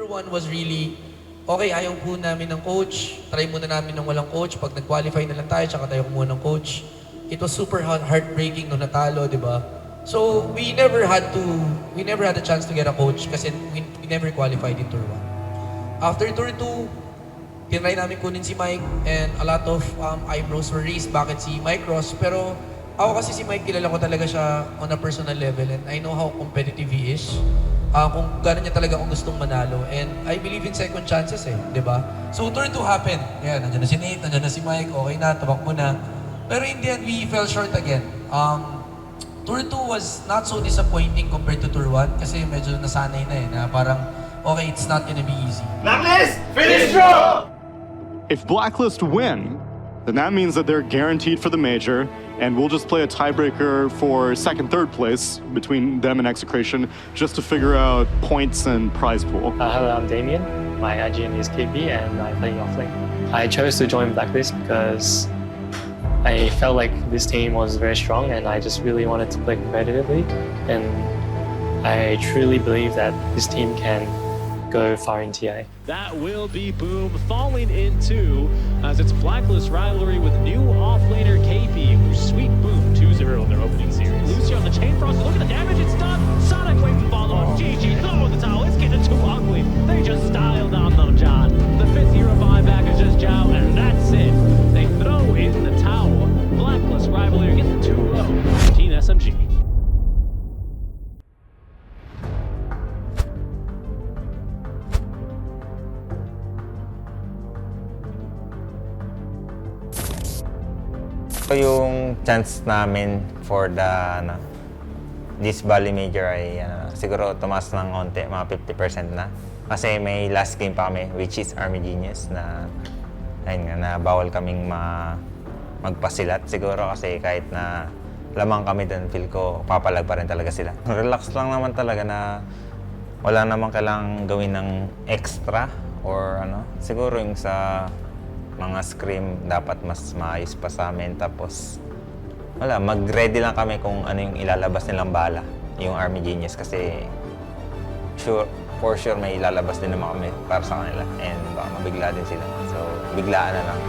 Tour 1 was really, okay, ayaw po namin ng coach, try muna namin ng walang coach, pag nag-qualify na lang tayo, tsaka tayo kumuha ng coach. It was super heartbreaking nung natalo, di ba? So, we never had a chance to get a coach kasi we never qualified in Tour 1. After Tour 2, tinry namin kunin si Mike and a lot of eyebrows were raised bakit si Mike Ross. Pero ako kasi si Mike, kilala ko talaga siya on a personal level and I know how competitive he is. Kung gano'n niya talaga kung gustong manalo. And I believe in second chances di ba? So Tour 2 happened. Yan, nandiyan na si Nate, nandiyan na si Mike, okay na, tabak mo na. Pero in the end, we fell short again. Tour 2 was not so disappointing compared to Tour 1 kasi medyo nasanay na na parang, okay, it's not gonna be easy. Blacklist, finish strong! If Blacklist win, then that means that they're guaranteed for the major, and we'll just play a tiebreaker for second, third place between them and Execration just to figure out points and prize pool. Hello, I'm Damien. My IGN is KB and I'm playing offlane. I chose to join Blacklist because I felt like this team was very strong and I just really wanted to play competitively. And I truly believe that this team can go far in TI. That will be Boom falling into as it's Blacklist rivalry with new offlaner KP, who sweep Boom 2-0 in their opening series. Lucio on the chain frost, look at the damage it's done. Sonic wave and follow up. GG, throw in the towel. It's getting too ugly. They just styled on them, John. The fifth hero buyback is just Jow, and that's it. They throw in the towel. Blacklist rivalry gets the 2-0. Team SMG. So yung chance namin for this Bali Major ay siguro tumaas ng konti, mga 50% na. Kasi may last game pa kami, which is Army Genius, na ayun nga, na bawal kaming magpasilat siguro kasi kahit na lamang kami dun, feel ko papalag pa rin talaga sila. Relax lang naman talaga na wala namang kailangang gawin ng extra or siguro yung sa mga scrim dapat mas maayos pa sa amin. Tapos wala, mag-ready lang kami kung ano yung ilalabas nilang bala, yung Army Genius, kasi for sure may ilalabas din naman kami para sa kanila and baka mabigla din sila. So, biglaan na lang.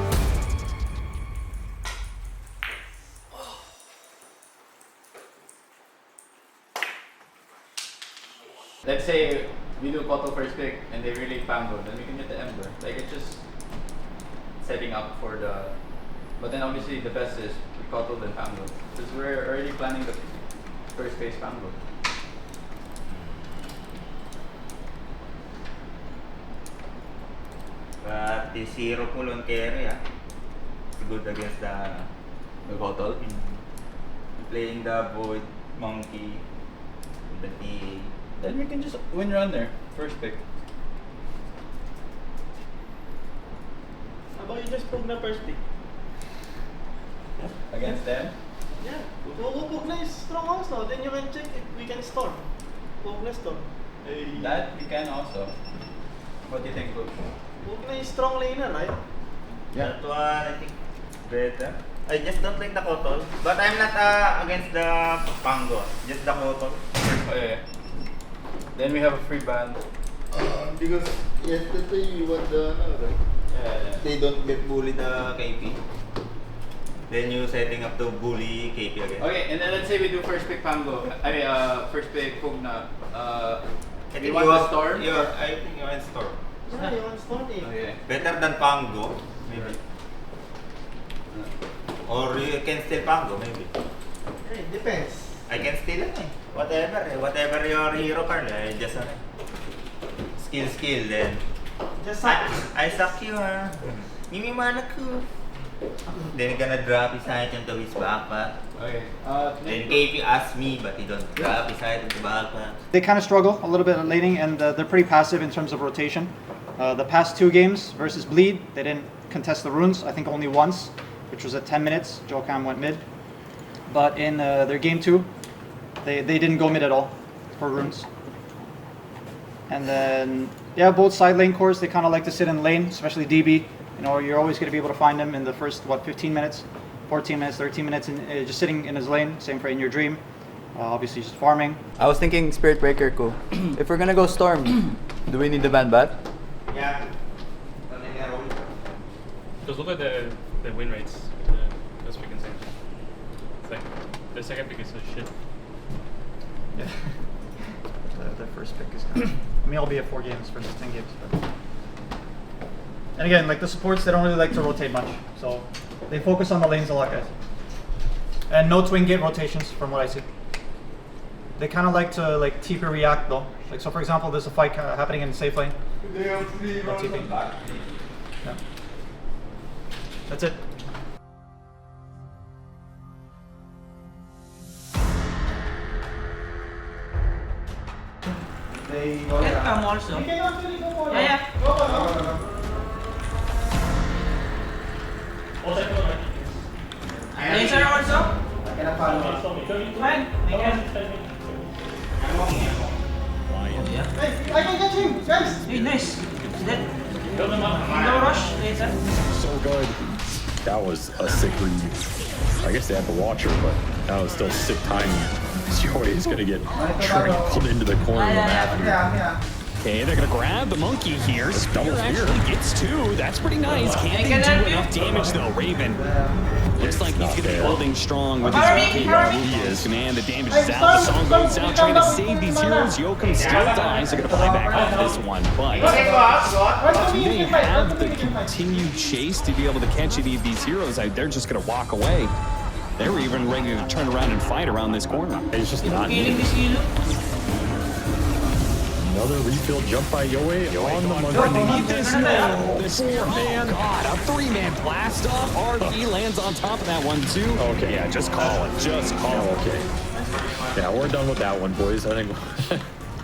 Let's say we do Koto first pick and they really Pango, then we can get the Ember. Like, it's just setting up for the... But then obviously the best is we Koto then Pango. Because we're already planning the first phase Pango. But the zero pull on carry, it's good against The Koto. playing the Void, Monkey, the TA. Then we can just win runner, first pick. How about you just poke na first pick? Against them? Yeah. Poke na is strong also. Then you can check if we can storm. Poke na storm. That we can also. What do you think, Coach? Poke na is strong laner, right? Yeah. That one, I think, better. I just don't like the Kotol. But I'm not against the Pango. Just the Kotol. Oh, yeah. Then we have a free ban. Because yesterday you won the right? Yeah. They don't get bullied KP. Then you setting up to bully KP again. Okay, and then let's say we do first pick Pango. I mean, first pick Pugna. I We think want you the want storm? I think you want storm. Yeah, you want storm eh. Okay. Better than Pango, maybe. Or you can steal Pango, maybe. Hey, depends. I can steal it. Whatever your hero card, just skill then. Just suck. I suck you Mimi mana ko. Then you're gonna drop his item to his backpack. Okay. Then KP asks me, but he don't drop his item to backpack. They kind of struggle a little bit at laning, and they're pretty passive in terms of rotation. The past 2 games versus Bleed, they didn't contest the runes, I think only once, which was at 10 minutes. Jokam went mid. But in their game 2, they didn't go mid at all for runes. And then, yeah, both side lane cores, they kind of like to sit in lane, especially DB. You know, you're always going to be able to find him in the first, 15 minutes, 14 minutes, 13 minutes, and just sitting in his lane. Same for In Your Dream. Obviously, just farming. I was thinking Spirit Breaker ko. If we're gonna go Storm, Do we need the ban bat? Yeah. Just look at the win rates. That's what we can say. It's like the second pick is so shit. Yeah. The first pick is kind of. I mean, I'll be at 4 games versus 10 games. But. And again, like the supports, they don't really like to rotate much, so they focus on the lanes a lot, guys. And no twin gate rotations, from what I see. They kind of like to like TP react though. Like so, for example, there's a fight happening in the safe lane. No TP. Yeah. That's it. They go Can come also. You can actually go for Yeah, yeah. Laser also? I cannot follow. Fine. I can. Hey, I can get him, guys. Hey, nice. Is that? No rush, laser. So good. That was a sick read. I guess they had the watcher, but that was still sick timing. Joey is gonna get trampled into the corner of the map. Yeah. Okay, they're gonna grab the monkey here. Spear double spear. actually gets 2. That's pretty nice. Can't they do enough damage though, Raven? Looks like he's gonna be holding strong with his monkey. He is. Man, the damage is out. The song goes out trying to save these heroes. Yoakum still dies. They're gonna fly back off this one, but do they have the continued chase to be able to catch any of these heroes? They're just gonna walk away. They're even ready to turn around and fight around this corner. It's just not needed. Another refill jump by Yoe on the monkey. Underneath this, no! This man, God, a 3-man blast off. RP lands on top of that one too. Okay. Yeah, just call it. Just call it. Okay. Yeah, we're done with that one, boys. I think.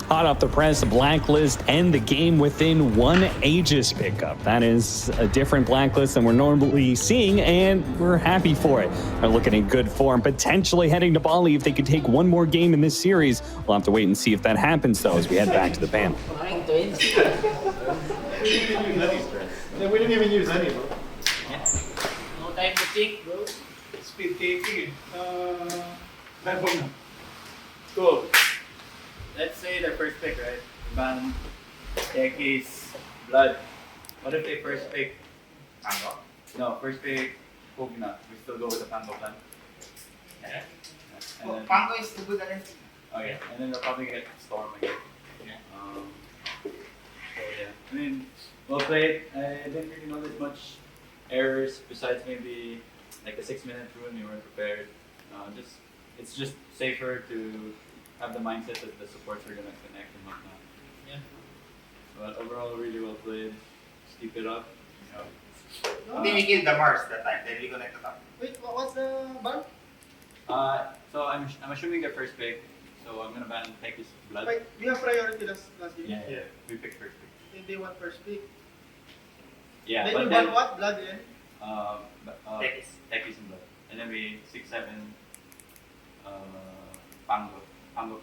Hot off the press, Blacklist and the game within 1 Aegis pickup. That is a different Blacklist than we're normally seeing, and we're happy for it. They're looking in good form, potentially heading to Bali if they could take 1 more game in this series. We'll have to wait and see if that happens, though, as we head back to the panel. We didn't even use any, bro. No time to think, bro. Speed taking. Cool. Let's say their first pick, right? Ban Techies, Blood. What if they first pick Pango? No, first pick Pugna. We still go with the Pango plan. Yeah. And then, Pango is too good against. okay, and then they'll probably get Storm again. Yeah. So yeah, I mean, well played. I didn't really notice much errors besides maybe like a 6-minute rune. We weren't prepared. It's just safer to have the mindset that the supports are gonna connect and whatnot. Yeah. But overall, really well played. Just keep it up. Did we kill the Mars that time? Then we connect the top. Wait, what's the ban? So I'm assuming their first pick. So I'm gonna ban Techies Blood. Wait, we have priority last game. Yeah. We picked first pick. They want first pick. Yeah, Then but you then want what? Blood then? Techies. Techies and Blood, and then we 6-7 Pango +1.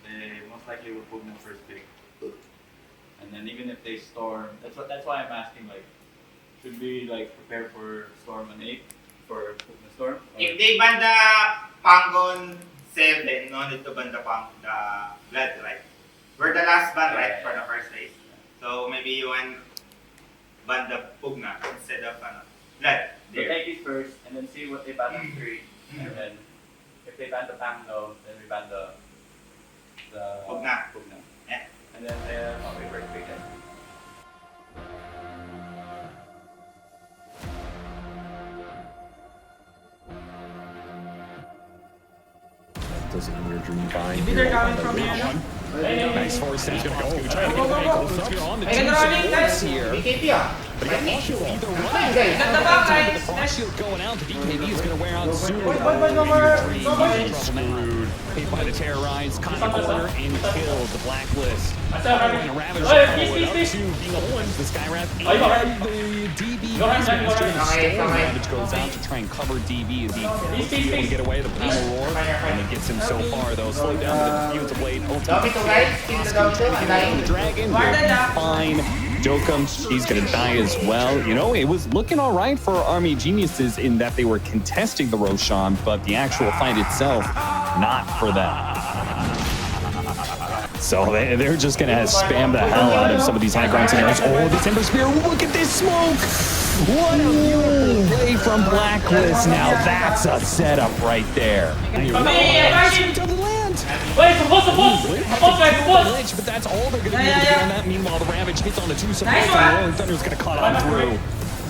They most likely will put them first pick. And then even if they storm, that's why I'm asking, like, should we like prepare for Storm and 8 for Pugna Storm? If they ban the Pangon 7, no need to ban the Blood, right? We're the last ban, right, for the first race. So maybe you want ban the Pugna instead of Blood. So take it first, and then see what they ban on 3, and then if they ban the Pango, then we ban the Pugna. Yeah. And then we first pick it. Doesn't in your dream bind. Maybe they're coming from here, no? Nice force. He's gonna go. Trying to get away. Close on the I two can running, supports guys. here. BKP ah. But he got the shield either running. Got the back, The guys. frost shield going out. The BKB is gonna wear out soon. Screwed. Hit by the terrorize, caught the corner and killed the Blacklist. And the Ravager forward up to being a one. The Skywrath and the DB. Ravage goes out to try and cover DB as he looks to be able to get away the Primal Roar. And it gets him so far though. Slow down to the Fields of Blade. Ultimate the Dragon will be fine. Jokum, he's gonna die as well. You know, it was looking all right for Army Geniuses in that they were contesting the Roshan, but the actual fight itself, not for them. So they're just going to spam the hell out of some of these high ground scenarios. Oh, this Ember Spear, look at this smoke! What a beautiful play from Blacklist. Now that's a setup right there. But that's all they're going to be able to get on that. Meanwhile, the Ravage hits on the two supports, and the Rolling Thunder's going to cut on through.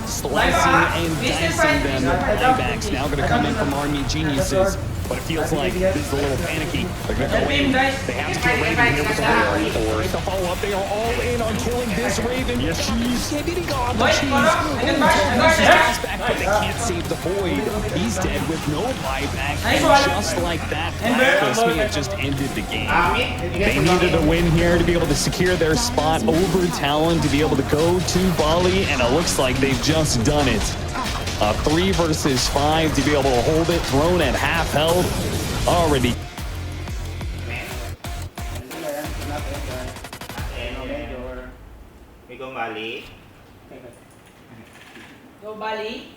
Slicing and dicing them. The buybacks now going to come in from Army Geniuses. But it feels like this is a little panicky. They're going to go in. They have to kill Raven here with the roll. Or the follow-up, they are all in on killing this Raven. Yes, cheese. Yeah, did he go off the cheese? Back, but they can't save the Void. He's dead with no buyback. And just like that, Blacklist may have just ended the game. They needed a win here to be able to secure their spot over Talon to be able to go to Bali, and it looks like they've just done it. A 3 versus 5 to be able to hold it, thrown at half health, already. We go Bali. Go Bali.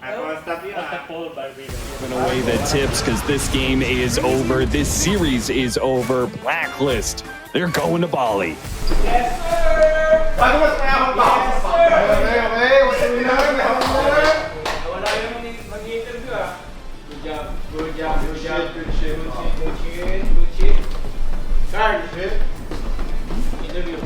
Giving away the tips because this game is over. This series is over. Blacklist, they're going to Bali. Yes, sir. Good job. Good shit. Guard. Interview.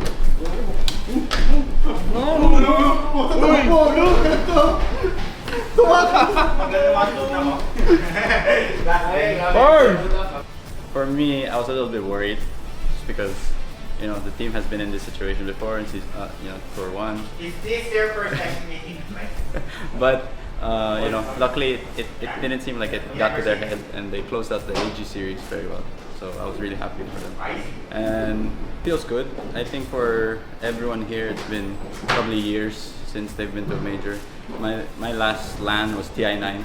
For me, I was a little bit worried, just because the team has been in this situation before, and for one. Is this your first time meeting? But luckily it didn't seem like it got to their head, and they closed out the AG series very well. So I was really happy for them, and feels good. I think for everyone here, it's been probably years since they've been to a major. My last LAN was TI9,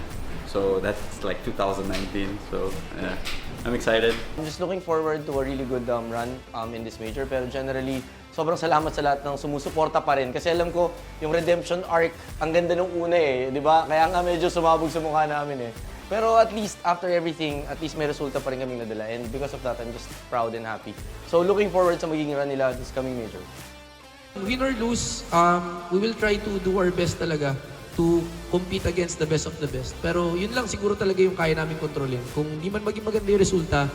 so that's like 2019. So I'm excited. I'm just looking forward to a really good run in this major. Pero generally, sobrang salamat sa lahat ng sumusuporta pa rin. Kasi alam ko, yung redemption arc, ang ganda nung una eh, di ba? Kaya nga medyo sumabog sa mukha namin eh. Pero at least, after everything, at least may resulta pa rin kaming nadala. And because of that, I'm just proud and happy. So looking forward sa magiging run nila this coming major. Win or lose, we will try to do our best talaga to compete against the best of the best. Pero yun lang siguro talaga yung kaya namin kontrolin. Kung di man maging maganda yung resulta,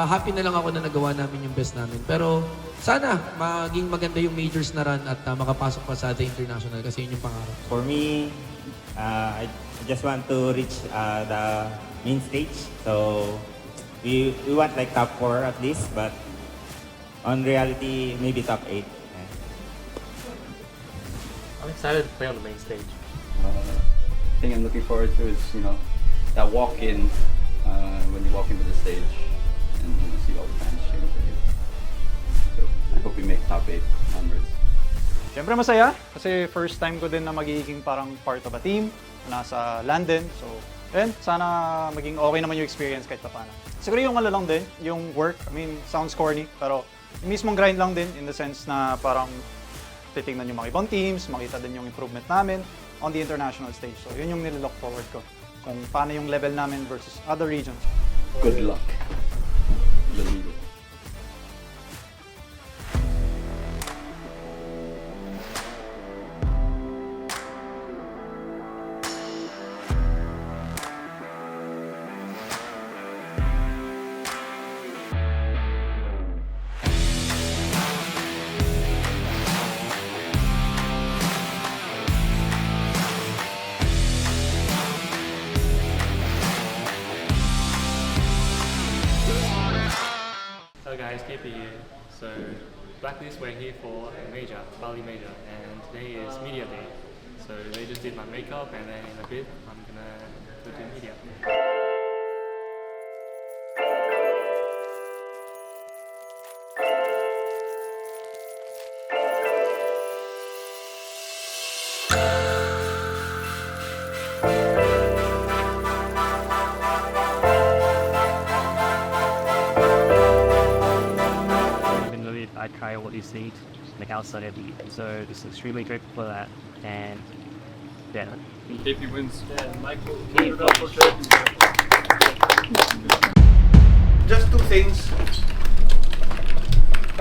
happy na lang ako na nagawa namin yung best namin. Pero sana maging maganda yung majors na run at makapasok pa sa ating international kasi yun yung pangarap. For me, I just want to reach the main stage. So we want like top 4 at least, but on reality, maybe top 8. I'm excited to play on the main stage. Thing I'm looking forward to is that walk-in when you walk into the stage and see all the fans cheering for you. So I hope we make top 8 onwards. Siyempre masaya kasi first time ko din na magiging parang part of a team, nasa London. So, sana maging okay naman yung experience kahit paano. Siguro yung lang din, yung work, sounds corny, pero yung mismong grind lang din in the sense na parang titingnan yung mga ibang teams, makita din yung improvement namin on the international stage. So, yun yung nililook forward ko. Kung paano yung level namin versus other regions. Good luck. Believe it. Hello guys, KP here. So, Blacklist, we're here for a major, Bali Major, and today is media day. So they just did my makeup, and then in a bit, I'm gonna go to media. I try what you see, like outside of you. So just extremely grateful for that, and yeah. KP wins. Yeah, Michael. Just 2 things.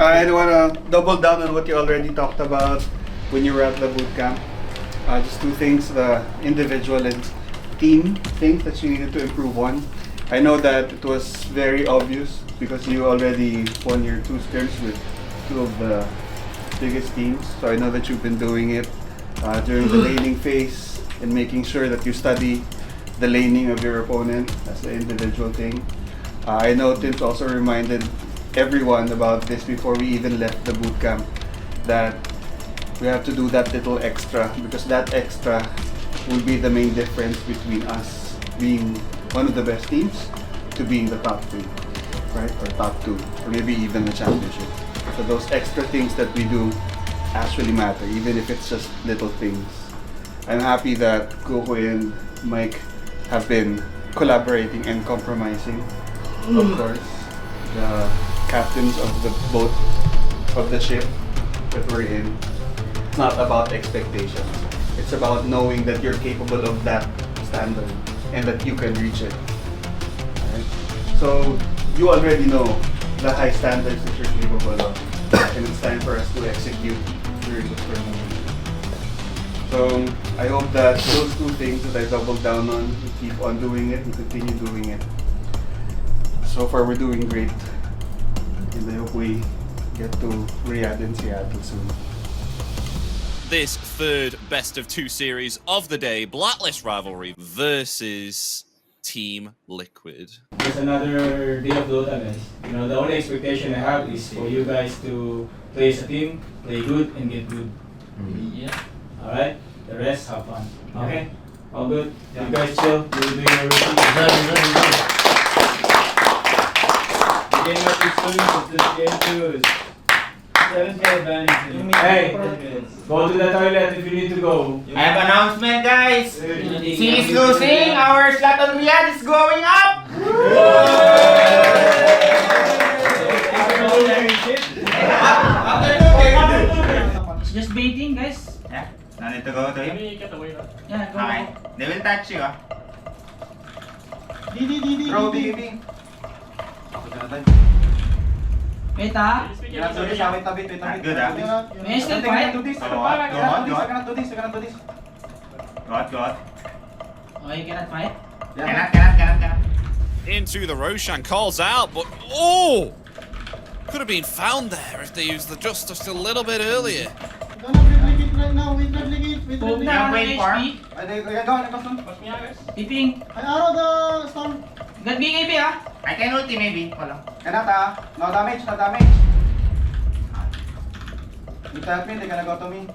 I want to double down on what you already talked about when you were at the boot camp. Just two things, the individual and team things that you needed to improve on. I know that it was very obvious because you already won your 2 scrims with 2 of the biggest teams. So I know that you've been doing it during the laning phase and making sure that you study the laning of your opponent as an individual thing. I know Tim's also reminded everyone about this before we even left the boot camp, that we have to do that little extra because that extra will be the main difference between us being one of the best teams to being the top 3, right? Or top 2, or maybe even the championship. So those extra things that we do actually matter, even if it's just little things. I'm happy that Coco and Mike have been collaborating and compromising. Of course, the captains of the boat of the ship that we're in. It's not about expectations. It's about knowing that you're capable of that standard and that you can reach it. Right? So you already know the high standards that you're capable of, and it's time for us to execute during the tournament. So I hope that those 2 things that I doubled down on, we keep on doing it and continue doing it. So far we're doing great, and I hope we get to Riyadh and Seattle soon. This third best of 2 series of the day, Blacklist Rivalry versus Team Liquid. It's another day of Dota, guys. You know, the only expectation I have is for you guys to play as a team, play good, and get good. Yeah. Alright? The rest, have fun. Okay? All good? Yeah. You guys chill, you'll do your routine. The game might be soon, but this game too is 7K advantage. Hey, go to the toilet if you need to go. I have announcement, guys. C is losing. Our slot on Riyadh is going up. It's just baiting, guys. Yeah, no need to go to him. Yeah, go. Okay, they will touch you. Bro, BB. Wait, ah. Good, ah. May still fight? Go on. Oh, you cannot fight? Cannot. Into the Roshan, calls out, but oh! Could have been found there if they used the just a little bit earlier. Gonna replicate right now. Wait, replicate. Wait, Poke replicate. na wait ng for. HP. Tipping. I arrow the storm. Got BKB, ah. I can ulti maybe. Hold on. Kanata, no damage, no damage. You tap me, they're gonna go to me.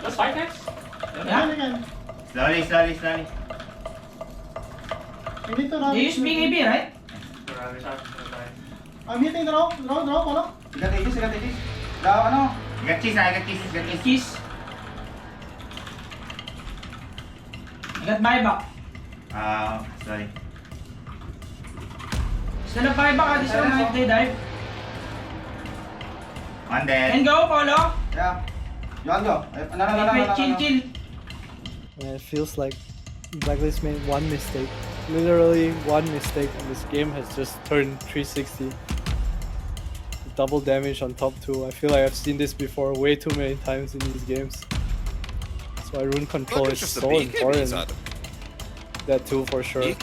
Let's fight next. Yeah. Slowly. You need to run. You use BKB, right? I'm hitting the rope. Follow. You got Aegis. Daw, ano? I got cheese. Kiss. I got buyback. Sorry. Still a buyback, ah. This one, if they dive. One dead. Can go, Polo. Yeah. You want go? Wait, chill. And it feels like Blacklist made one mistake. Literally one mistake, and this game has just turned 360. Double damage on top 2. I feel like I've seen this before way too many times in these games. That's why rune control is so important. That too, for sure.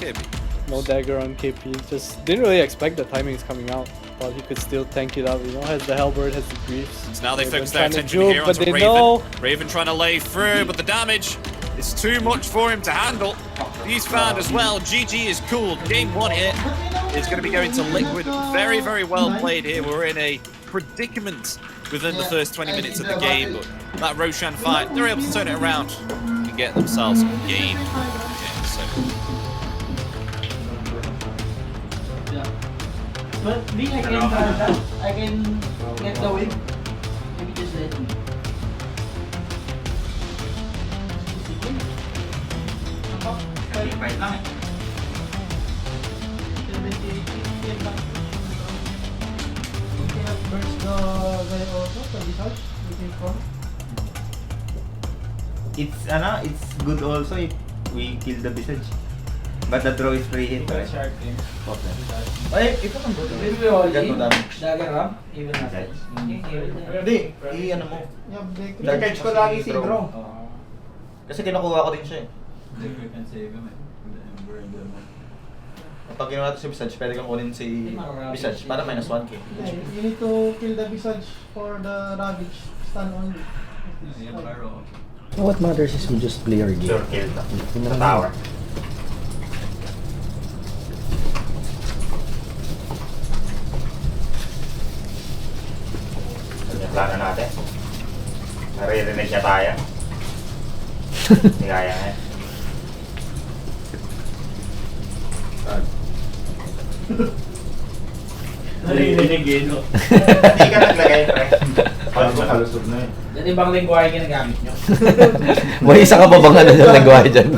No dagger on KP. Just didn't really expect the timings coming out. Thought he could still tank it out. You know, has the Halberd, has the Griefs. So now they focus their trying to attention juke, here but onto they Raven. know. Raven trying to lay through, but the damage is too much for him to handle. He's found as well. GG is cooled. Game 1 here is going to be going to Liquid. Very, very well played here. We're in a predicament within the first 20 minutes of the game, but that Roshan fight, they're able to turn it around and get themselves game. So. But being I can get the win. Maybe just let me. Fight lang. It's good also if we kill the Visage. But the draw is free hit, right? Shark team. Ay, ito ang good. Ganto damage. Dagger ram? Even message. Hindi, i-ano mo. Catch ko lagi si draw. Kasi kinukuha ko din siya eh. We can save him. Pag ginawa natin si Visage, pwede kang kunin si Visage para minus 1k. You need to kill the Visage for the Ravage stun only. What matters is we just play our game. Sure kill sa tower. Yung plano natin. Naririnig niya tayo. Hindi kaya nga. Narinig eh, no? Hindi ka naglagay, pre. Kalusog na eh. Yan ibang lingwahe ginagamit nyo. May isa ka pa bang ano yung lingwahe dyan?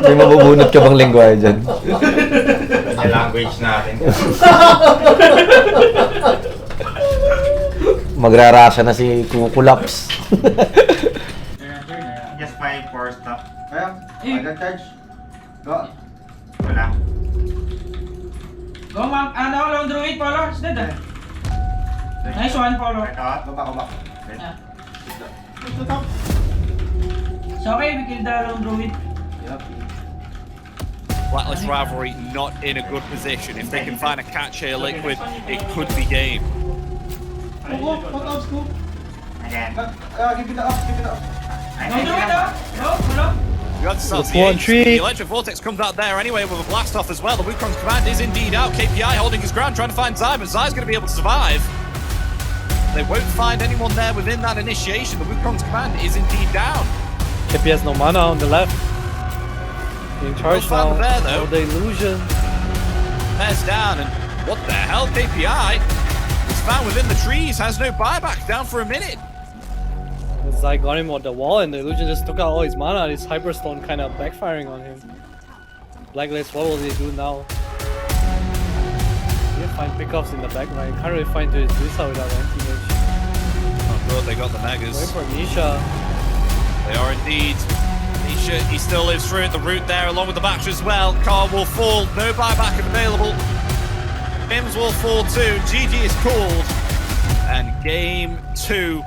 May mabubunot ka bang lingwahe dyan? Yung language natin. Magrarasya na si Kukulaps. Just 5 for stop. Kaya, agad charge. Go. Wala. Go, ma'am. Ano, long druid, Polo. It's dead, ah. Nice one, Polo. Go back. Yeah. It's okay, we killed the long druid. Blacklist Rivalry not in a good position. If they can find a catch here, Liquid, it could be game. What else, Scoop? Again. Give it up. Long druid, ah. Go, Polo. You got to start the H. The Electric Vortex comes out there anyway with a blast off as well. The Wukong's command is indeed out. KPI holding his ground, trying to find Zai, but Zai's going to be able to survive. They won't find anyone there within that initiation. The Wukong's command is indeed down. KP has no mana on the left. In charge find now. the bear, though. Oh, the illusion. Bear's down, and what the hell? KPI is found within the trees, has no buyback, down for a minute. Zai got him on the wall and the illusion just took out all his mana. His Hyperstone kind of backfiring on him. Blacklist, what will he do now? He can find pickups in the back line. Can't really find his Lisa without anti-mage. Oh god, they got the Megas. Wait for Nisha. They are indeed. Nisha, he still lives through it. The route there, along with the match as well. Car will fall. No buyback available. Mims will fall too. GG is called. And game 2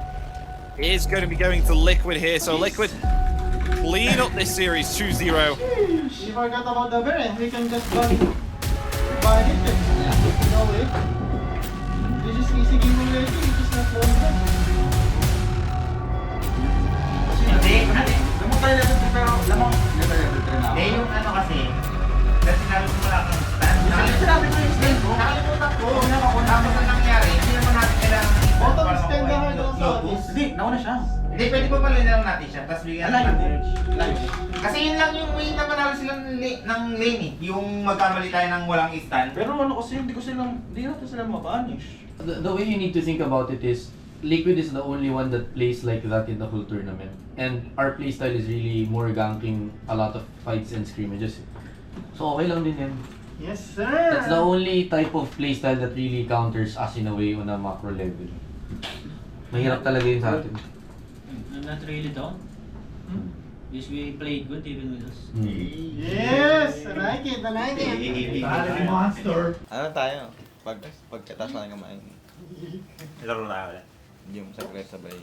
is going to be going to Liquid here. So Liquid clean up this series 2-0. You forgot about the bear. We can just buy it. No way. This is easy game already. We just not one them. Alam mo tayo level 3 pero alam mo, level 3 na ako. Eh, yung ano kasi, kasi sinabi ko wala kang stand. Sinabi ko yung stand ko. Nakalimutan ko. Tapos ang nangyari, hindi naman natin kailangan Bottom stand na hard on sa Hindi, nauna siya. Hindi, pwede pa pala lang natin siya. Tapos bigyan natin. Kasi yun lang yung way na manalo sila ng lane eh. Yung magkamali tayo ng walang stand. Pero ano kasi, hindi natin sila mabanish. The way you need to think about it is, Liquid is the only one that plays like that in the whole tournament. And our playstyle is really more ganking, a lot of fights and scrimmages. So okay lang din yan. Yes, sir! That's the only type of playstyle that really counters us in a way on a macro level. Mahirap talaga yun sa atin. I'm not really down. Because we played good even with us. Yes! I like it. Monster. Ano tayo? Pagkatas na ng kumain. Laro na ulit. Hindi mo sabay.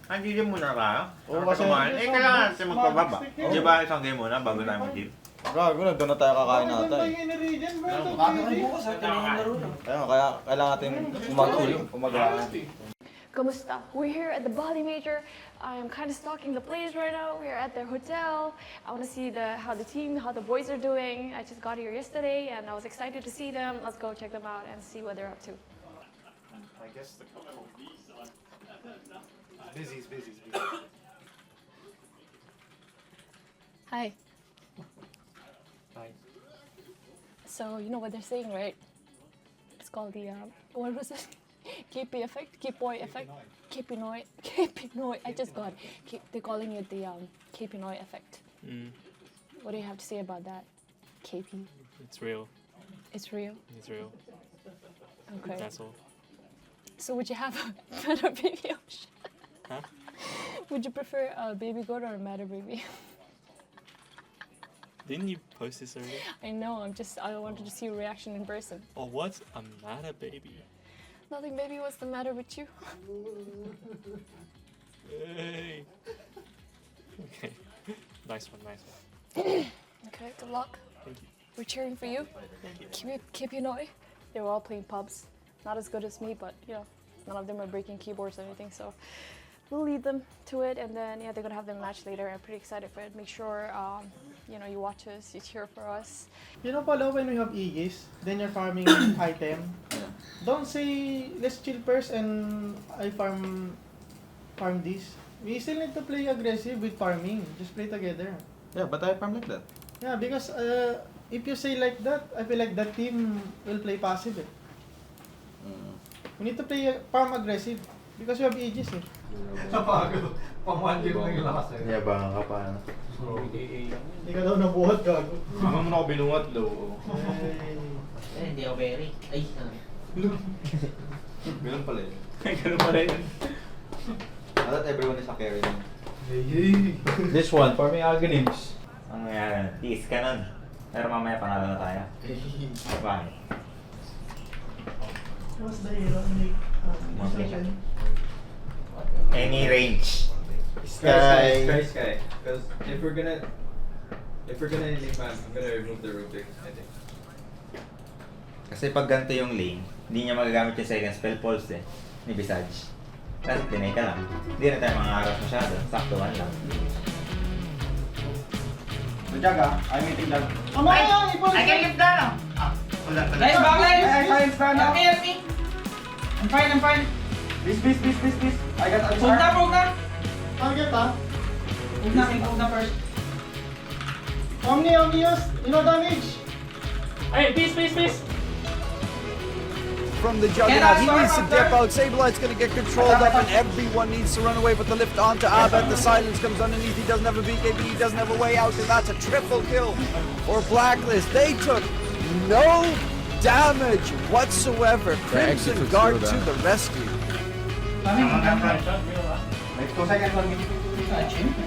Hindi muna tayo? Oo, kasi kumain. Kailangan natin magpababa. Di ba isang game muna bago tayo mag-give? Gago na, doon na tayo kakain nata eh. Kaya kailangan natin umagaan. Kamusta? We're here at the Bali Major. I'm kind of stalking the players right now. We're at their hotel. I want to see how the boys are doing. I just got here yesterday and I was excited to see them. Let's go check them out and see what they're up to. I guess the couple busy. Hi. Hi. So you know what they're saying, right? It's called the what was it? KP effect, KPOI effect, KP Noi. I just got. They're calling it the KP Noi effect. What do you have to say about that, KP? It's real. It's real. It's real. Okay. That's all. So would you have a better baby option? Huh? Would you prefer a baby goat or a matter baby? Didn't you post this already? I know, I wanted to see your reaction in person. Oh, what's a matter, baby? Nothing, baby, what's the matter with you? Hey. Okay. Nice one. Okay, good luck. Thank you. We're cheering for you. Keep you know. They were all playing pubs. Not as good as me, but you know, none of them are breaking keyboards or anything, so we'll lead them to it, and then yeah, they're gonna have their match later. I'm pretty excited for it. Make sure you know, you watch us, you cheer for us. You know, Palo, when we have Aegis, then you're farming item. Don't say, let's chill first and I farm this. We still need to play aggressive with farming. Just play together. Yeah, but I farm like that. Yeah, because if you say like that, I feel like that team will play passive. We need to play farm aggressive because you have Aegis. Pang-1 game lang yung lakas eh. Yeah, baka ka pa. Hindi ka daw nabuhat, gago. Hindi mo na ako binungat, low. Hindi ako very. Ay, Ganun pala yun. Ganun pala yun. I thought everyone is a carry now. This one, farming Aghanim's. Ang nangyari, tiis ka nun. Pero mamaya panalo na tayo. Bye. What's the hero? Any range. Sky. Because if we're gonna link man, I'm gonna remove the Rubik, I think. Kasi pag ganito yung lane, hindi niya magagamit yung second spell pulse ni Visage. Tapos tinay ka lang. Hindi na tayo mangaras masyado. Saktuhan lang. The Jaga, I'm meeting Jaga. I can lift down. Hold on. Guys, backline! Help me! I'm fine. Please. I got Huwag na! Target ha? Huwag na first. Omni, use. No damage. Hey, peace! From the Juggernaut, he needs to dip out. Sablite's going to get controlled up, and everyone needs to run away with the lift onto Abed. The silence comes underneath. He doesn't have a BKB. He doesn't have a way out, and that's a triple kill for Blacklist. They took no damage whatsoever. Crimson Guard to the rescue. Like 2 seconds on me.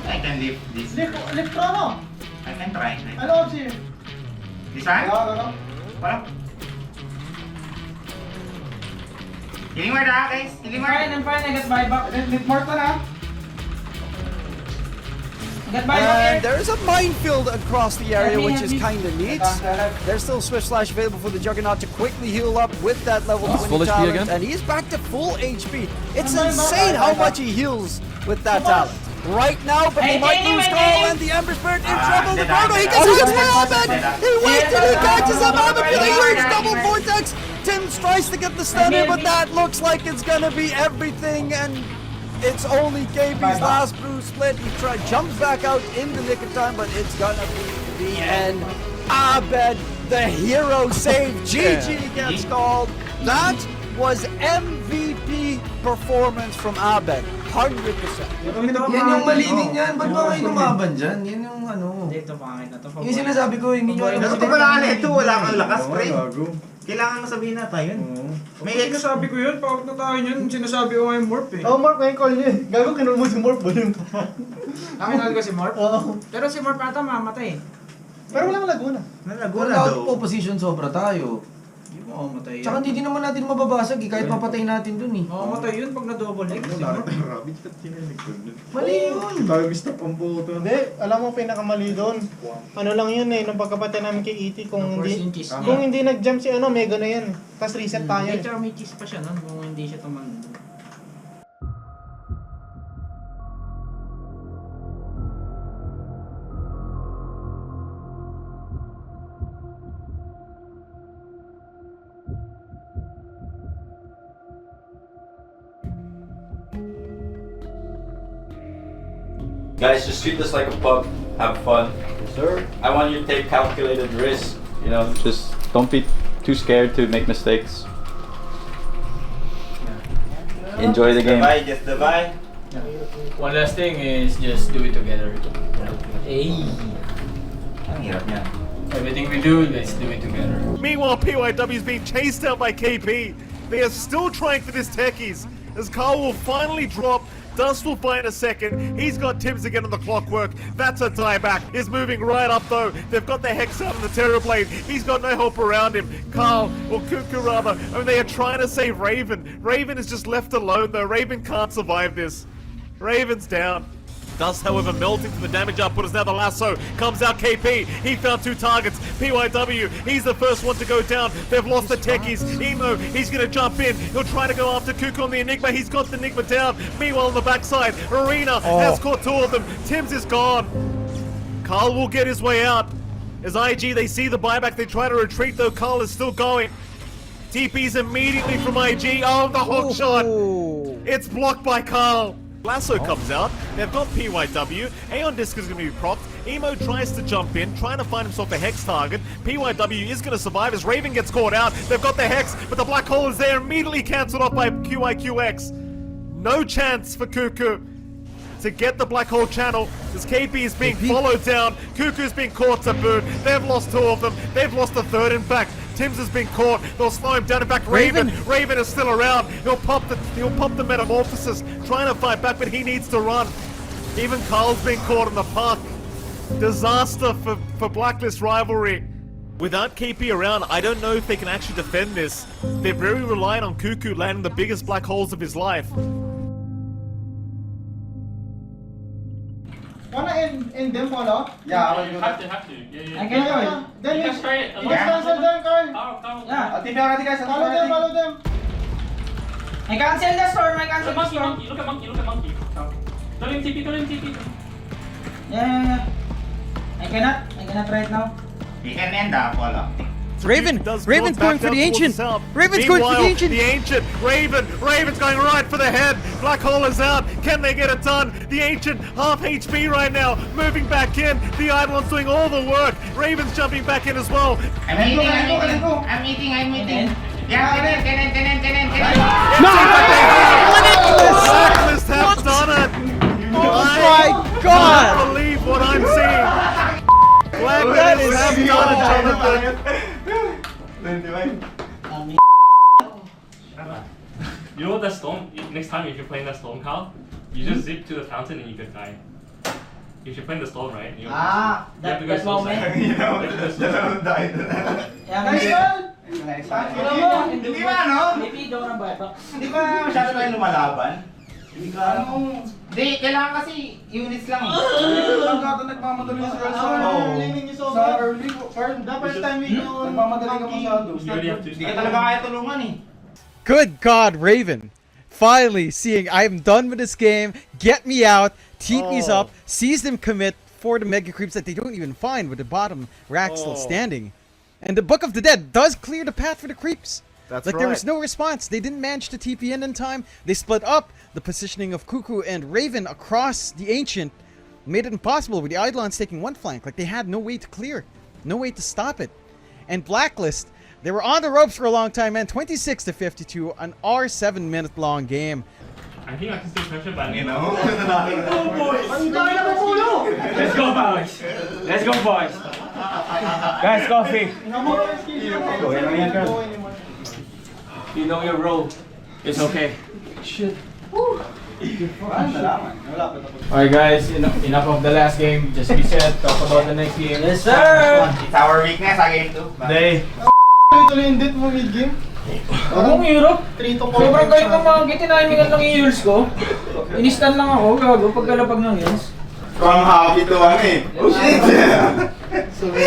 I can lift this. Lift chrono. I can try. Ano option? This one? No. Wala. Healing word ha, guys. Healing word. I'm fine. I got buyback. Lift Morton ha? And there's a minefield across the area, which is kind of neat. There's still Swift Slash available for the Juggernaut to quickly heal up with that level 20 talent, and he's back to full HP. It's insane how much he heals with that talent. Right now, but he might lose Call, and the Ember Spirit in trouble. The Proto, he gets hit by Abed! He waits till he catches him, Abed with a huge double vortex! Tim's tries to get the stunner, but that looks like it's gonna be everything, and it's only KB's last blue split. He jumps back out in the nick of time, but it's gonna be the end. Abed, the hero save. GG gets called. That was MVP performance from Abed. 100%. Yan yung malining yan. Ba't ba kayo lumaban dyan? Yan yung ano. Hindi, ito pangit na to. Yung sinasabi ko, hindi nyo alam. Ito wala ka nito. Wala kang lakas, pre. Kailangan masabihin na tayo yun. May sinasabi ko yun, pawag na tayo yun. Sinasabi ko ngayon Morph eh. Morph ngayon call niya. Gago, kinul mo si Morph. Kinul ko si Morph? Oo. Pero si Morph ata mamatay. Pero walang Laguna. Wala out of position sobra tayo. Oo, matay yan. Tsaka hindi din naman natin mababasag eh, kahit papatay natin dun eh. Oo, matay yun pag na-double leg. Mali yun. Tayo mistap ang buto. Hindi, alam mo pinakamali doon. Ano lang yun eh, nung pagkapatay namin kay E.T. kung hindi nag-jump si Mega na yan. Tapos reset tayo. Tsaka may cheese pa siya nun kung hindi siya tumanda. Guys, just treat this like a pub. Have fun. Yes, sir. I want you to take calculated risks. You know, just don't be too scared to make mistakes. Enjoy the game. Just the bye. One last thing is just do it together. Hey. Ang hirap niya. Everything we do, let's do it together. Meanwhile, PYW is being chased out by KP. They are still trying for this techies, as Carl will finally drop Dust will find a second. He's got Tims again on the clockwork. That's a dieback. Is moving right up though. They've got the Hex out on the Terrorblade. He's got no help around him. Carl, or Cuckoo rather, they are trying to save Raven. Raven is just left alone though. Raven can't survive this. Raven's down. Dust, however, melting from the damage output as now the lasso comes out. KP, he found 2 targets. PYW, he's the first one to go down. They've lost the techies. Emo, he's going to jump in. He'll try to go after Cuckoo on the Enigma. He's got the Enigma down. Meanwhile, on the backside, Arena has caught 2 of them. Tims is gone. Carl will get his way out. As IG, they see the buyback. They try to retreat, though. Carl is still going. TP's immediately from IG. Oh, the hook shot. It's blocked by Carl. Lasso comes out. They've got PYW. Aeon Disc is going to be propped. Emo tries to jump in, trying to find himself a Hex target. PYW is going to survive as Raven gets caught out. They've got the Hex, but the Black Hole is there, immediately cancelled off by QIQX. No chance for Cuckoo to get the Black Hole channel as KP is being followed down. Cuckoo's being caught to boot. They've lost 2 of them. They've lost the 3rd in fact. Tims has been caught. They'll slow him down. In fact, Raven is still around. He'll pop the Metamorphosis, trying to fight back, but he needs to run. Even Carl's been caught in the park. Disaster for Blacklist Rivalry. Without KP around, I don't know if they can actually defend this. They're very reliant on Cuckoo landing the biggest black holes of his life. Wanna end them, Polo? Yeah, I will do that. Have to. Yeah. I can. Then you can try it. Let's cancel them, Carl. Yeah. Follow them. I cancel the storm. I cancel the storm. Monkey. Look at monkey. Tell him TP. Yeah. I cannot right now. He can end Polo. Raven's going for the Ancient. Raven's going for the Ancient. The Ancient. Raven's going right for the head. Black Hole is out. Can they get it done? The Ancient, half HP right now. Moving back in. The Eidolon's doing all the work. Raven's jumping back in as well. I'm meeting. Yeah, can end. No! Blacklist have done it. Oh my God! I can't believe what I'm seeing. Blacklist have done it, Jonathan. You know what that storm? Next time if you're playing that storm, Carl, you just zip to the fountain and you could die. If you're playing the storm, right? You have to go slow side. You have died. Nice one. Hindi ba, no? Maybe daw ng bata. Hindi ba masyado tayo lumalaban? Hindi, kailangan kasi units lang eh. Ang gata nagmamadali sa early. Dapat timing yung nagmamadali ka masyado. Hindi ka talaga kaya tulungan eh. Good God, Raven. Finally seeing I'm done with this game. Get me out. TP's up. Sees them commit for the mega creeps that they don't even find with the bottom rack still standing. And the Book of the Dead does clear the path for the creeps. That's like there was no response. They didn't manage to TP in time. They split up. The positioning of Cuckoo and Raven across the Ancient made it impossible with the Eidolons taking one flank. Like they had no way to clear. No way to stop it. And Blacklist, they were on the ropes for a long time, man. 26-52, an 7-minute long game. I think I can still pressure, but you know. Let's go, boys. Let's go, boys. Guys, coffee. You know your role. It's okay. Shit. Alright guys, enough of the last game. Just reset, talk about the next game. Yes sir! It's our weakness, game 2. Day. Ito yung dit mo mid-game. Anong hero? 3 to 4. Sobrang galing ng mga gitinamingan ng heals ko. Inistan lang ako, gago, pagkalapag ng heals. From happy to oh shit!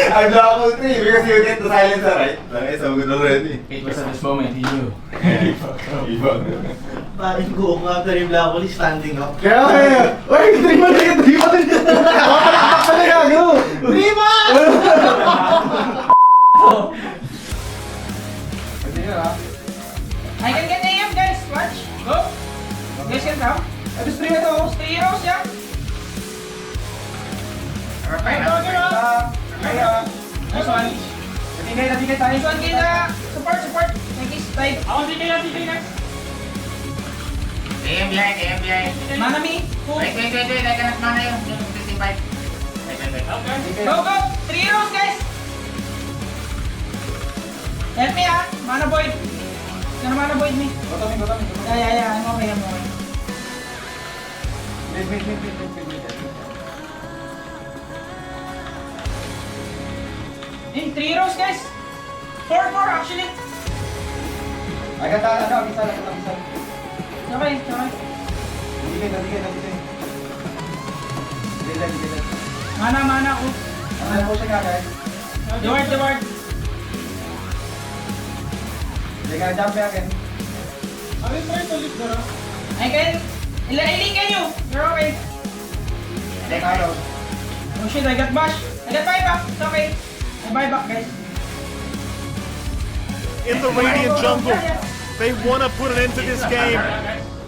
I block 3 because you get the silencer, right? It's so good already. It was at this moment, he knew. Paring ko nga ka rin Blacklist standing up. Kaya! Uy! 3 man na yun! 3 man na yun! Mapalakpak ka na gago! 3 man! I can get AM guys, watch, go! Guys can come. I just 3 heroes, 3 heroes, yeah? Nice one. Natigay tayo. Nice one, Kina. Support. Thank you, Steve. Ako, TK guys. AM behind. Manami. Wait, I cannot mana yun. 55. Wait. Go. 3 heroes, guys. Help me, Mana Boyd. Mana Boyd me. Go to me. Yeah. I'm okay. In 3 rows, guys. 4 actually. Agad bisa lang. Okay. Digay. Mana ko. Ano po siya guys? The word. Digay, jump again. I will try to lift the rock. I-link you. You're okay. Oh shit, I got bash. I got buyback. It's okay. I buy back, guys. In the Radiant jungle, they want to put an end to this game.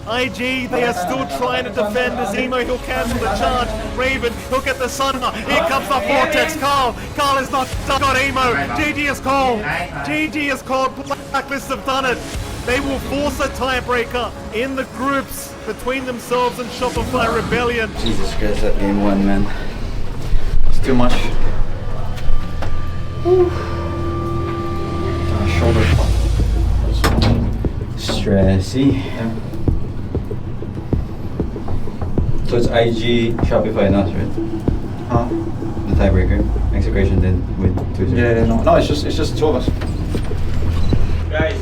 IG, they are still trying to defend as Emo, he'll cancel the charge. Raven, he'll get the Sunna. Here comes the Vortex. Carl has not got Emo. GG is called. GG is called. Blacklist have done it. They will force a tiebreaker in the groups between themselves and Shopify Rebellion. Jesus Christ, that game 1, man. It's too much. Shoulder. Stressy. Yeah. So it's IG, Shopify, and us, right? Huh? The tiebreaker. Execration then with 2-0. Yeah, no, it's just 2 of us. Guys,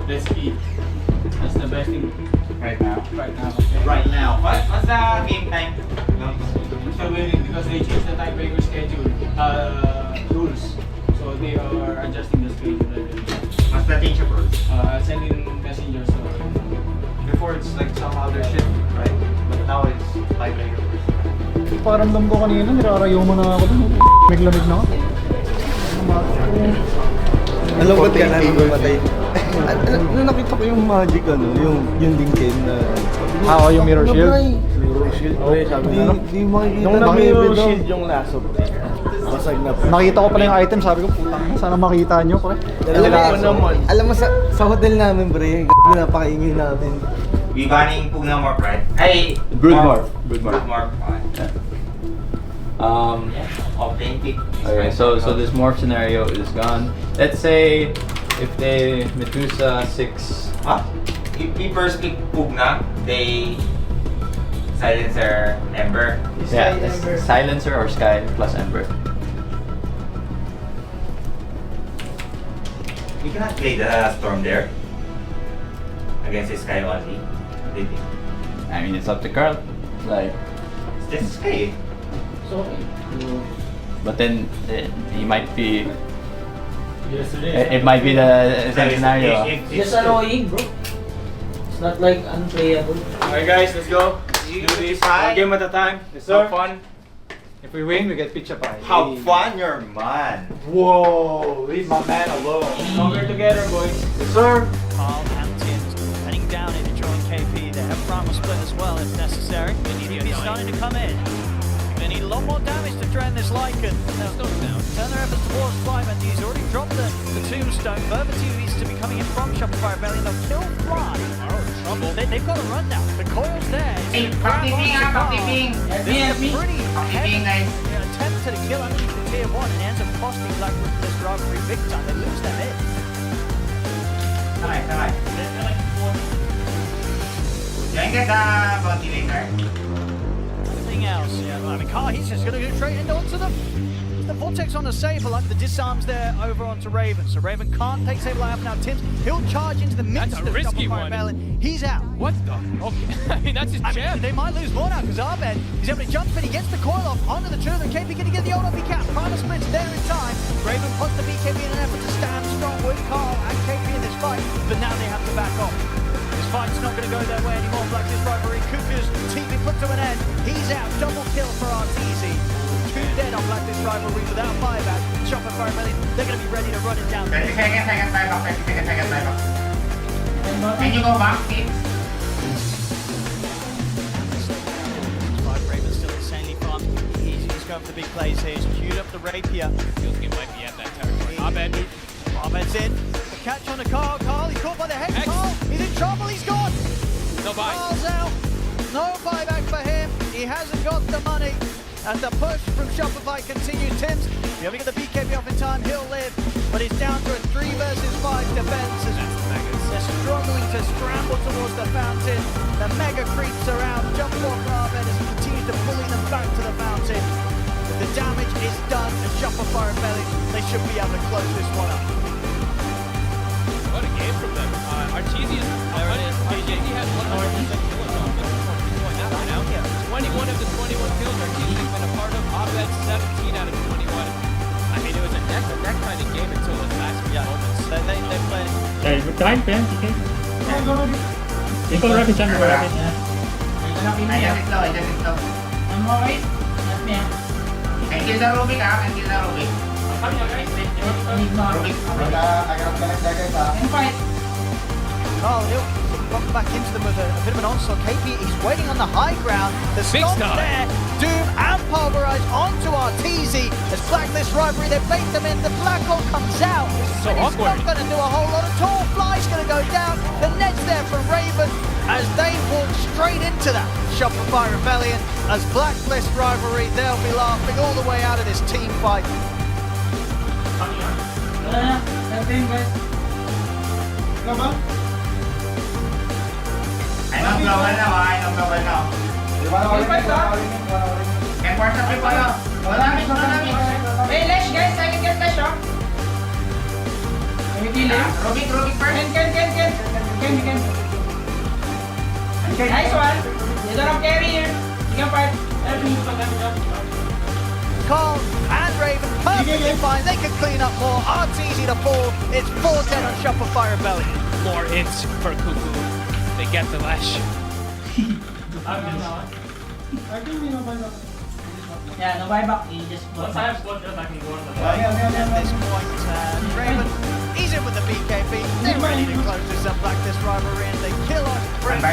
let's eat. That's the best thing right now. Right now. What's the game time? We're still waiting because they changed the tiebreaker schedule rules. So they are adjusting the schedule. What's the change of rules? Sending messengers. So Before it's like some other shit, right? But now it's tiebreaker. Paramdam ko kanina, nirarayo mo na ako dun. Lamig na ako. Nalungkot ka na nung matay. Nung nakita ko yung magic, yung LinkedIn na... yung mirror shield? Mirror shield. Di makikita na mirror shield yung laso. Basag na. Nakita ko pala yung item, sabi ko, putang, sana makita nyo, pre. Alam mo sa hotel namin, pre, napakaingay namin. We banning Pugna Morph, right? Hey! Broodmorph. Okay, so this morph scenario is gone. Let's say if they Medusa 6. If we first pick Pugna, they Silencer Ember. Yeah, Silencer or Sky plus Ember. We cannot play the Storm there against the Sky only. I mean, it's up to Carl. Like, it's just Sky. Sorry. But then he might be. It might be the same scenario. It's just annoying, bro. It's not like unplayable. Alright guys, let's go. Do this one game at a time. Yes, sir. Have fun. If we win, we get pizza pie. Have fun, your man. Whoa, leave my man alone. Stronger together, boys. Yes, sir. Carl and Tim heading down in to join KP. They have primal split as well if necessary. KP starting to come in. They need a lot more damage to drain this Lycan. Turn their efforts towards 5 and he's already dropped the tombstone. Verba 2 needs to be coming in from Shopify Rebellion. They'll kill Fly. They've got a run now. The coil's there. Hey, back-tipping. Pretty heavy attempt to kill underneath the tier 1 and ends up costing this rivalry big time. They lose their mid. Alright. Can I get the bounty later? Everything else, I mean, Carl, he's just going to go straight into onto them. The Vortex on the Saber, like the disarms there over onto Raven. So Raven can't take Saber out now. Tim's, he'll charge into the midst of the double fire Melon. He's out. What the? Okay, I mean, that's his jam. They might lose more now because Abed, he's able to jump in, he gets the coil off onto the two of them. KP going to get the old OP cap. Primal splits there in time. Raven puts the BKB in an effort to stand strong with Carl and KP in this fight, but now they have to back off. This fight's not going to go their way anymore. Blacklist rivalry. Cuckoo's TV put to an end. He's out. Double kill for RTZ. 2 dead on Blacklist rivalry without buyback. Shopify Rebellion, they're going to be ready to run it down. 30 seconds buyback. 30 seconds buyback. Can you go back, kids? Raven's still insanely fun. He's going for the big plays here. He's queued up the rapier. Feels like it might be at that territory. Abed's in. The catch on the Carl. Carl, he's caught by the Hex. Carl, he's in trouble. He's gone. No buy. Carl's out. No buyback for him. He hasn't got the money. As the push from Shopify continues, Tim's be able to get the BKB off in time, he'll live, but he's down to a 3 versus 5 defense as they're struggling to scramble towards the fountain. The Mega creeps around, jump walk Abed is done, and Shopify Rebellion, they should be able to close this one up. What a game from them. Arteezy has 100% kills on this point out right now. 21 of the 21 kills Arteezy's been a part of. Abed 17 out of 21. I mean, it was a neck kind of game until the last few moments. They played. Hey, we're trying, Ben. Okay. You go rapid jump, go rapid. I just slow. I'm alright. Let me out. Can kill the Rubik, can kill the Rubik. Rubik. And fight. Carl, he'll rock back into them with a bit of an onslaught. KP, he's waiting on the high ground. The stomp there. Doom and Pulverize onto Arteezy. As Blacklist Rivalry, they bait them in. The Black Hole comes out. So and awkward. It's not going to do a whole lot at all. Fly's going to go down. The net's there for Raven as they walk straight into that Shopify Rebellion. As Blacklist Rivalry, they'll be laughing all the way out of this team fight. I know global now. Can force up people now. No damage. Hey, Lash, guys, I can get Lash, oh. Can you kill him? Rubik first. Can. Nice one. You don't have carry here. You can fight. Help me. Carl and Raven perfectly fine. They can clean up more. Arteezy to fall. It's 4-10 on Shopify Rebellion. More hits for Cuckoo. They get the lash. Yeah, no buyback. You just go. Once I have spot, I can go on the At this point, Raven, he's in with the BKB. They're ready to close this up Blacklist Rivalry and they kill off Raven.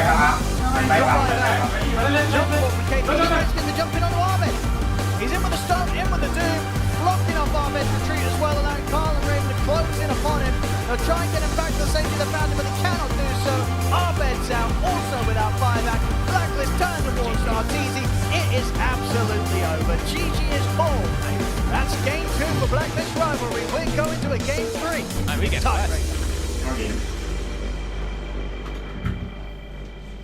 Jump for KP. He's going to jump in on Ahmed. He's in with the stun, in with the doom. Blocking off Ahmed's retreat as well. And Carl and Raven are closing upon him. They'll try and get him back to the safety of the fountain, but they cannot do so. Ahmed's out, also without buyback. Blacklist turns towards Arteezy. It is absolutely over. GG is full. That's game 2 for Blacklist Rivalry. We're going to a game 3. And we get Tie fast.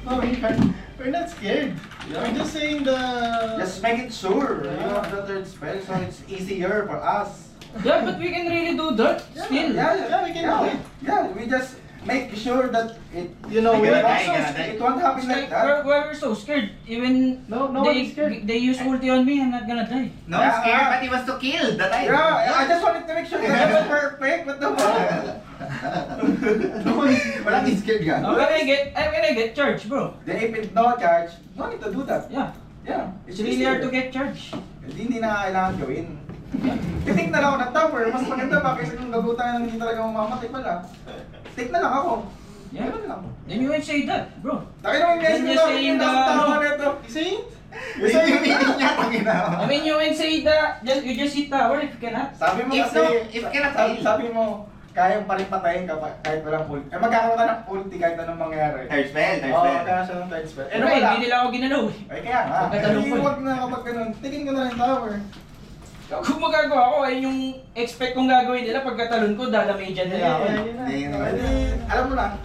No, we're not scared. We're just saying the... Just make it sure. You have the third spell, so it's easier for us. Yeah, but we can really do that still. Yeah, we can do it. Yeah, we just make sure that it. You know, it won't happen like that. We're so scared. Even they use ulti on me, I'm not gonna die. No, scared, but he wants to kill. That I. Yeah, I just wanted to make sure that it was perfect, but walang scared ka. How can I get charged, bro? Then if it's no charge, no need to do that. Yeah. It's really hard to get charged. Hindi na kailangan gawin. Titik na lang ako ng tower, mas maganda pa kaysa kung gabutan ng hindi talaga mamamatay pala. Tik na lang ako. Yeah. Then you ain't say that, bro. Takin mo yung message Then na saying the tawa nito. See? I mean, you ain't say that. You just hit tower if you cannot. Sabi mo kasi, sabi mo, kaya pa rin patayin ka kahit walang ulti. Eh magkakaroon ka ng ulti kahit anong mangyari. Third spell. Oo, kaya siya ng third spell. Ano ba, hindi nila ako ginalaw eh. Ay kaya nga. Huwag na kapag ganun. Tikin ko na lang tower. Kung magagawa ko, ayun yung expect kong gagawin nila pagkatalon ko, dadamagean nila ako. Alam mo na.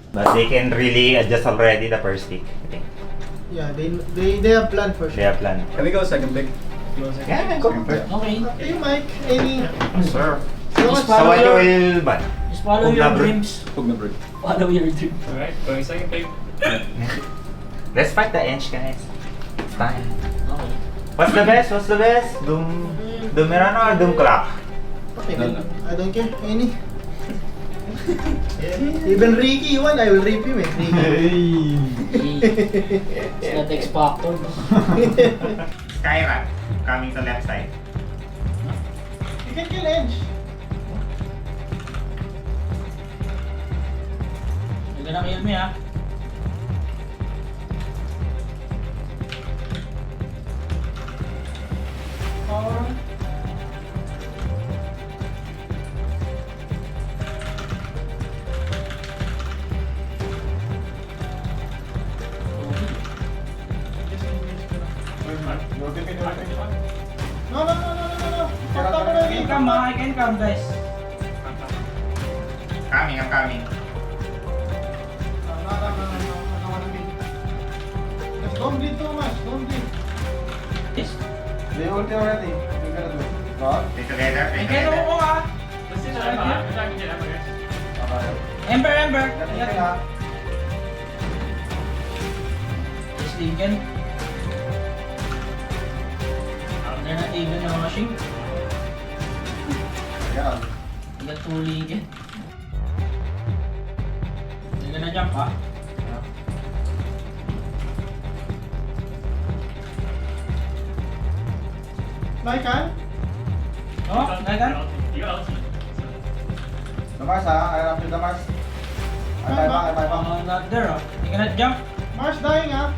But they can really adjust already the first pick, I think. Yeah, they have plan for sure. They have plan. Can we go second pick? Yeah, go. Okay. Hey Mike, any... Sir. So what you will ban? Just follow your dreams. Pugnabrug. Follow your dreams. Alright, going second pick. Let's fight the Ench, guys. It's time. What's the best? Doom Mirano or Doom Clock? Okay, I don't care. Any. Even Ricky won, I will rip him eh. It's not X Factor. Skyrat coming to left side. You can kill Edge. You're gonna kill me, ah. No. I can come, guys. I'm coming. Don't bleed too much, don't bleed. They ulti already. We're gonna do it. What? Stay together. Kaya mo ah. Ember. Just Lincoln. They're not even rushing. Yeah. You got 2 Lincoln. You're gonna jump, huh? Laikan? Oh, Laikan? Damars I after Damars. I buy back. Not there, huh? You gonna jump? Mars dying, huh?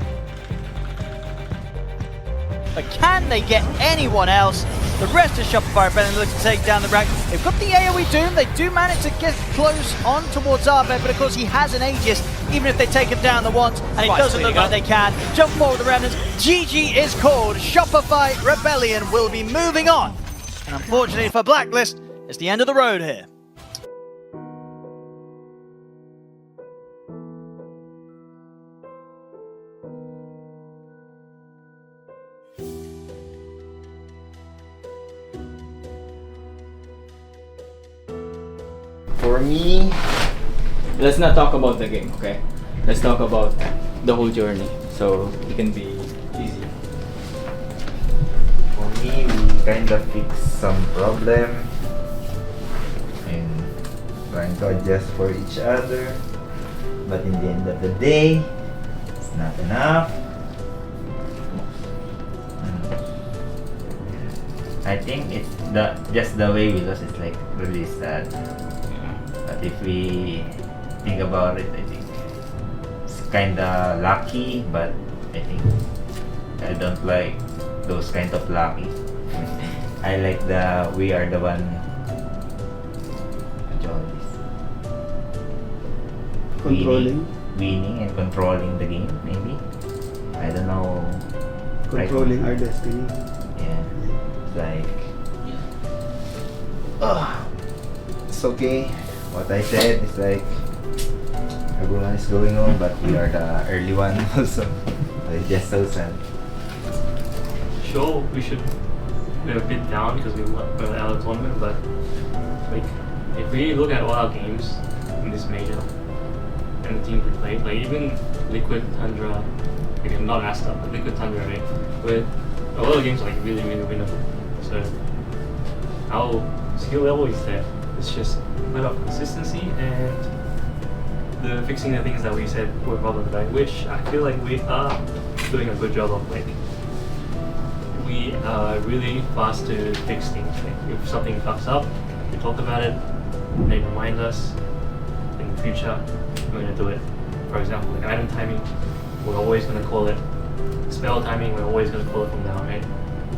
But can they get anyone else? The rest of Shopify are better looking to take down the rank. They've got the AoE Doom. They do manage to get close on towards Arbed, but of course he has an Aegis, even if they take him down the once, and it doesn't look like they can. Jump forward the Remnants. GG is called. Shopify Rebellion will be moving on. And unfortunately for Blacklist, it's the end of the road here. For me, let's not talk about the game, okay? Let's talk about the whole journey, so it can be easy. For me, we kind of fixed some problem and trying to adjust for each other, but in the end of the day, it's not enough. I think it's just the way we lost. It's like really sad. But if we think about it, I think it's kinda lucky, but I think I don't like those kind of lucky. I like we are the one controlling, winning and controlling the game. Maybe I don't know. Controlling our destiny. Yeah, it's like it's okay. What I said is like everyone is going on, but we are the early one also. It's just so sad. Sure, we're a bit down because we were out of the tournament, but like if we look at all our games in this major and the teams we played, like even Liquid Tundra, like not Asta, but Liquid Tundra, right? With a lot of games are like really winnable. So our skill level is there. It's just a bit of consistency and the fixing the things that we said were problems, right? Which I feel like we are doing a good job of. Like we are really fast to fix things. Like if something fucks up, we talk about it, they remind us in the future we're gonna do it. For example, like item timing, we're always gonna call it. Spell timing, we're always gonna call it from now, right?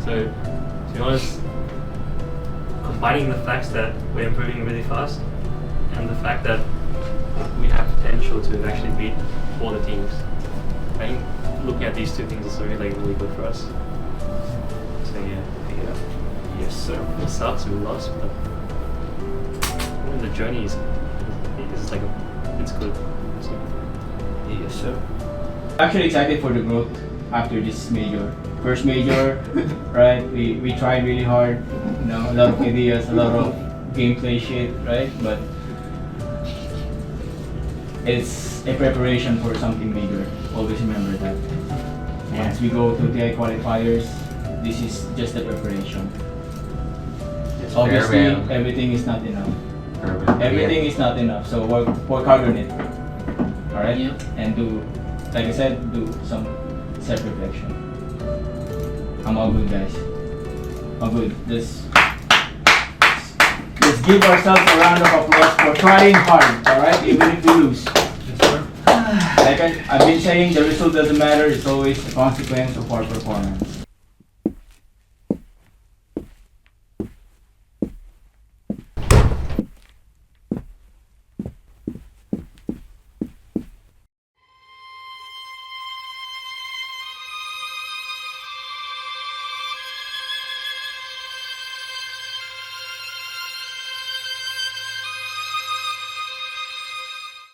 So to be honest, combining the facts that we're improving really fast and the fact that we have potential to actually beat all the teams, I think looking at these two things is really good for us. So yeah, yes sir. It sucks, we lost, but the journey is like it's good. So, yes sir. Actually excited for the growth after this major. First major, right? We tried really hard, you know, a lot of ideas, a lot of gameplay shit, right? But it's a preparation for something bigger. Always remember that. Once we go to TI qualifiers, this is just a preparation. Just Obviously, farewell. everything is not enough. Farewell. Everything is not enough. So work hard on it. All right, and do, like I said, do some self-reflection. I'm all good, guys. All good. Let's give ourselves a round of applause for trying hard, alright? Even if we lose. Like I've been saying, the result doesn't matter. It's always a consequence of our performance.